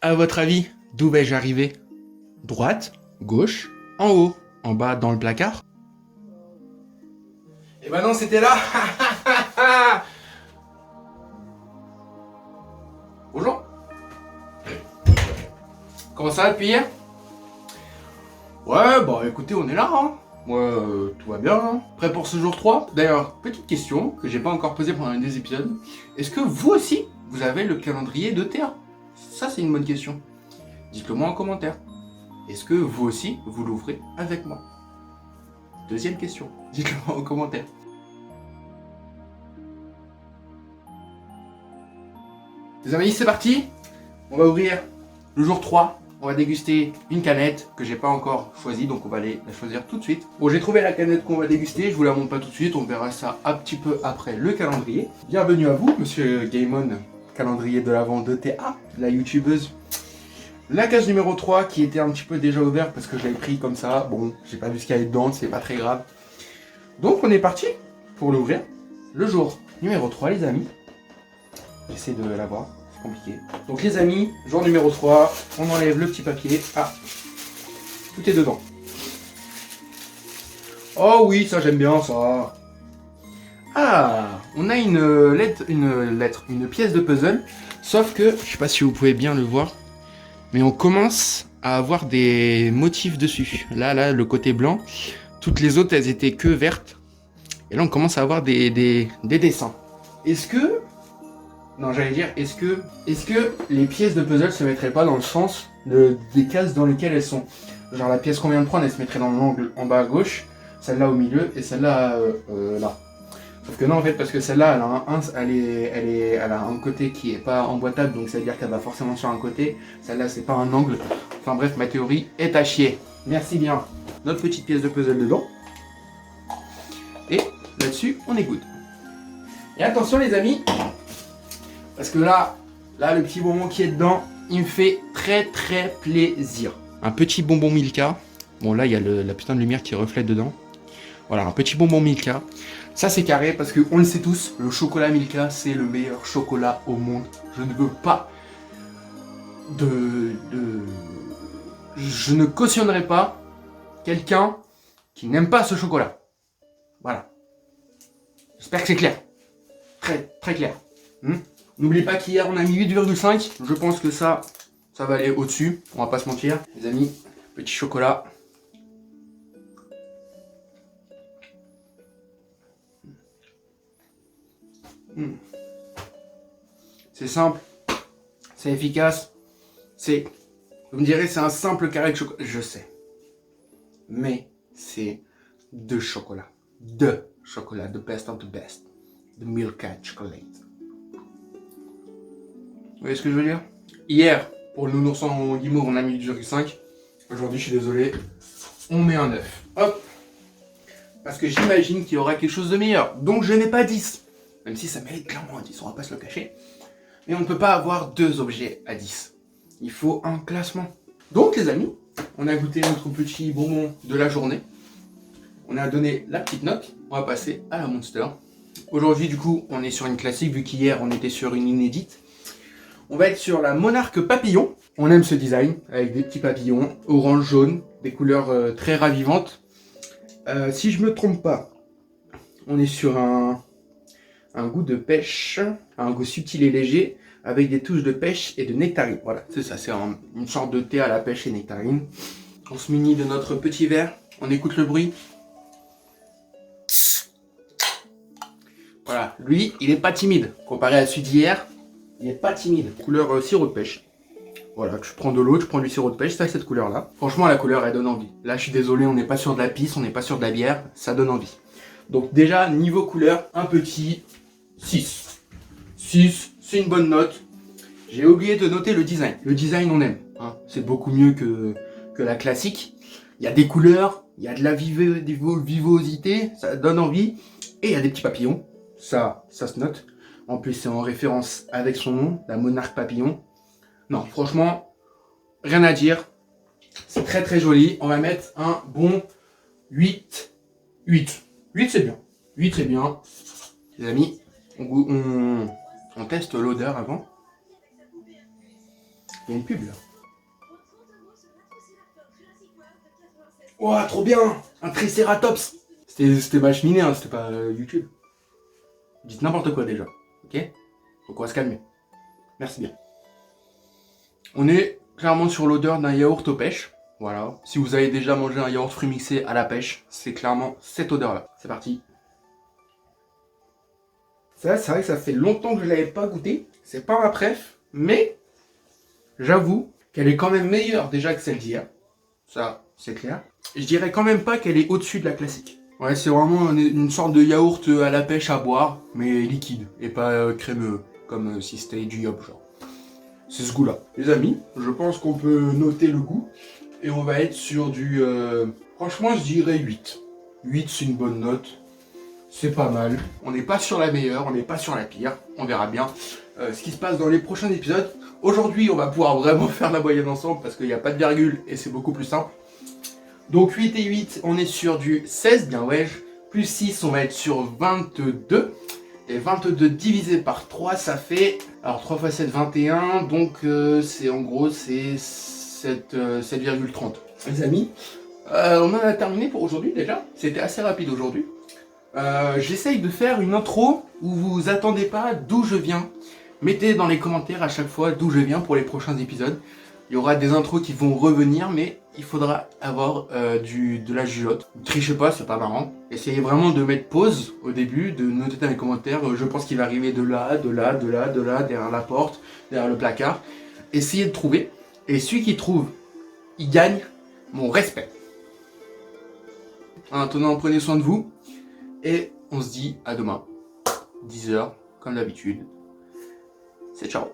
À votre avis, d'où vais-je arriver? Droite, gauche, en haut, en bas dans le placard? Eh ben non, c'était là. Bonjour. Comment ça va depuis hier? Ouais, bah écoutez, on est là, hein. Moi, tout va bien, hein. Prêt pour ce jour 3? D'ailleurs, petite question que j'ai pas encore posée pendant un des épisodes. Est-ce que vous aussi, vous avez le calendrier de Théa? Ça, c'est une bonne question. Dites-le moi en commentaire. Est-ce que vous aussi, vous l'ouvrez avec moi? Deuxième question. Dites-le moi en commentaire. Les amis, c'est parti. On va ouvrir le jour 3. On va déguster une canette que j'ai pas encore choisie, donc on va aller la choisir tout de suite. Bon, j'ai trouvé la canette qu'on va déguster, je vous la montre pas tout de suite, on verra ça un petit peu après le calendrier. Bienvenue à vous, monsieur Gaemon, calendrier de l'Avent de TA, la youtubeuse. La case numéro 3 qui était un petit peu déjà ouverte parce que je l'avais pris comme ça. Bon, j'ai pas vu ce qu'il y avait dedans, c'est pas très grave. Donc on est parti pour l'ouvrir. Le jour numéro 3, les amis. J'essaie de l'avoir. Compliqué. Donc les amis, jour numéro 3, on enlève le petit papier. Ah, tout est dedans. Oh oui, ça j'aime bien ça. Ah, on a une pièce de puzzle. Sauf que, je sais pas si vous pouvez bien le voir, mais on commence à avoir des motifs dessus. Là, le côté blanc. Toutes les autres, elles étaient que vertes. Et là, on commence à avoir des dessins. Est-ce que... Non, j'allais dire, est-ce que les pièces de puzzle se mettraient pas dans le sens des cases dans lesquelles elles sont? Genre la pièce qu'on vient de prendre, elle se mettrait dans l'angle en bas à gauche, celle-là au milieu et celle-là là. Sauf que non en fait, parce que celle-là, elle a un côté qui est pas emboîtable, donc ça veut dire qu'elle va forcément sur un côté. Celle-là, c'est pas un angle. Enfin bref, ma théorie est à chier. Merci bien. Notre petite pièce de puzzle dedans. Et là-dessus, on est good. Et attention les amis. Parce que là, le petit bonbon qui est dedans, il me fait très plaisir. Un petit bonbon Milka. Bon là, il y a la putain de lumière qui reflète dedans. Voilà, un petit bonbon Milka. Ça c'est carré parce que on le sait tous, le chocolat Milka, c'est le meilleur chocolat au monde. Je ne veux pas Je ne cautionnerai pas quelqu'un qui n'aime pas ce chocolat. Voilà. J'espère que c'est clair. Très clair. N'oubliez pas qu'hier on a mis 8,5. Je pense que ça va aller au-dessus. On va pas se mentir. Les amis, petit chocolat. C'est simple. C'est efficace. Vous me direz, c'est un simple carré de chocolat. Je sais. Mais c'est de chocolat. The best of the best. The Milka chocolate. Vous voyez ce que je veux dire? Hier, pour le nourrisson Guimauve, on a mis 8,5. Aujourd'hui, je suis désolé, on met un 9. Hop. Parce que j'imagine qu'il y aura quelque chose de meilleur. Donc je n'ai pas 10. Même si ça mérite clairement un 10, on va pas se le cacher. Mais on ne peut pas avoir deux objets à 10. Il faut un classement. Donc les amis, on a goûté notre petit bonbon de la journée. On a donné la petite note. On va passer à la Monster. Aujourd'hui, du coup, on est sur une classique, vu qu'hier, on était sur une inédite. On va être sur la Monarque Papillon. On aime ce design, avec des petits papillons, orange, jaune, des couleurs très ravivantes. Si je me trompe pas, on est sur un goût de pêche, un goût subtil et léger, avec des touches de pêche et de nectarine. Voilà, c'est ça, c'est une sorte de thé à la pêche et nectarine. On se munit de notre petit verre, on écoute le bruit. Voilà, lui, il est pas timide, comparé à celui d'hier. Il n'est pas timide. Couleur sirop de pêche. Voilà, je prends de l'eau, je prends du sirop de pêche, c'est cette couleur-là. Franchement, la couleur, elle donne envie. Là, je suis désolé, on n'est pas sur de la pisse, on n'est pas sur de la bière, ça donne envie. Donc déjà, niveau couleur, un petit 6. 6, c'est une bonne note. J'ai oublié de noter le design. Le design, on aime. Hein. C'est beaucoup mieux que la classique. Il y a des couleurs, il y a de la vivosité, ça donne envie. Et il y a des petits papillons. Ça se note. En plus, c'est en référence avec son nom, la Monarque Papillon. Non, franchement, rien à dire. C'est très joli. On va mettre un bon 8. 8, c'est bien. 8, c'est bien. Les amis, on teste l'odeur avant. Il y a une pub là. Ouah, trop bien! Un Triceratops! C'était ma cheminée, hein, c'était pas YouTube. Dites n'importe quoi déjà, ok? Donc on va se calmer. Merci bien. On est clairement sur l'odeur d'un yaourt aux pêches. Voilà. Si vous avez déjà mangé un yaourt fruit mixé à la pêche, c'est clairement cette odeur-là. C'est parti. Ça, c'est vrai que ça fait longtemps que je ne l'avais pas goûté. C'est pas ma préf, mais j'avoue qu'elle est quand même meilleure déjà que celle d'hier. Ça, c'est clair. Je dirais quand même pas qu'elle est au-dessus de la classique. Ouais, c'est vraiment une sorte de yaourt à la pêche à boire, mais liquide et pas crémeux, comme si c'était du yop, genre. C'est ce goût-là. Les amis, je pense qu'on peut noter le goût. Et on va être sur du... franchement, je dirais 8. 8, c'est une bonne note. C'est pas mal. On n'est pas sur la meilleure, on n'est pas sur la pire. On verra bien ce qui se passe dans les prochains épisodes. Aujourd'hui, on va pouvoir vraiment faire la moyenne ensemble parce qu'il n'y a pas de virgule et c'est beaucoup plus simple. Donc 8 et 8, on est sur du 16, bien ouais. Plus 6, on va être sur 22. Et 22 divisé par 3, ça fait... Alors 3 x 7, 21. Donc c'est en gros, c'est 7,30. Les amis, on en a terminé pour aujourd'hui déjà. C'était assez rapide aujourd'hui. J'essaye de faire une intro où vous vous attendez pas d'où je viens. Mettez dans les commentaires à chaque fois d'où je viens pour les prochains épisodes. Il y aura des intros qui vont revenir, mais il faudra avoir de la jugeote. Trichez pas, c'est pas marrant. Essayez vraiment de mettre pause au début, de noter dans les commentaires. Je pense qu'il va arriver de là, de là, de là, de là, derrière la porte, derrière le placard. Essayez de trouver. Et celui qui trouve, il gagne mon respect. En attendant, prenez soin de vous. Et on se dit à demain, 10h, comme d'habitude. C'est ciao.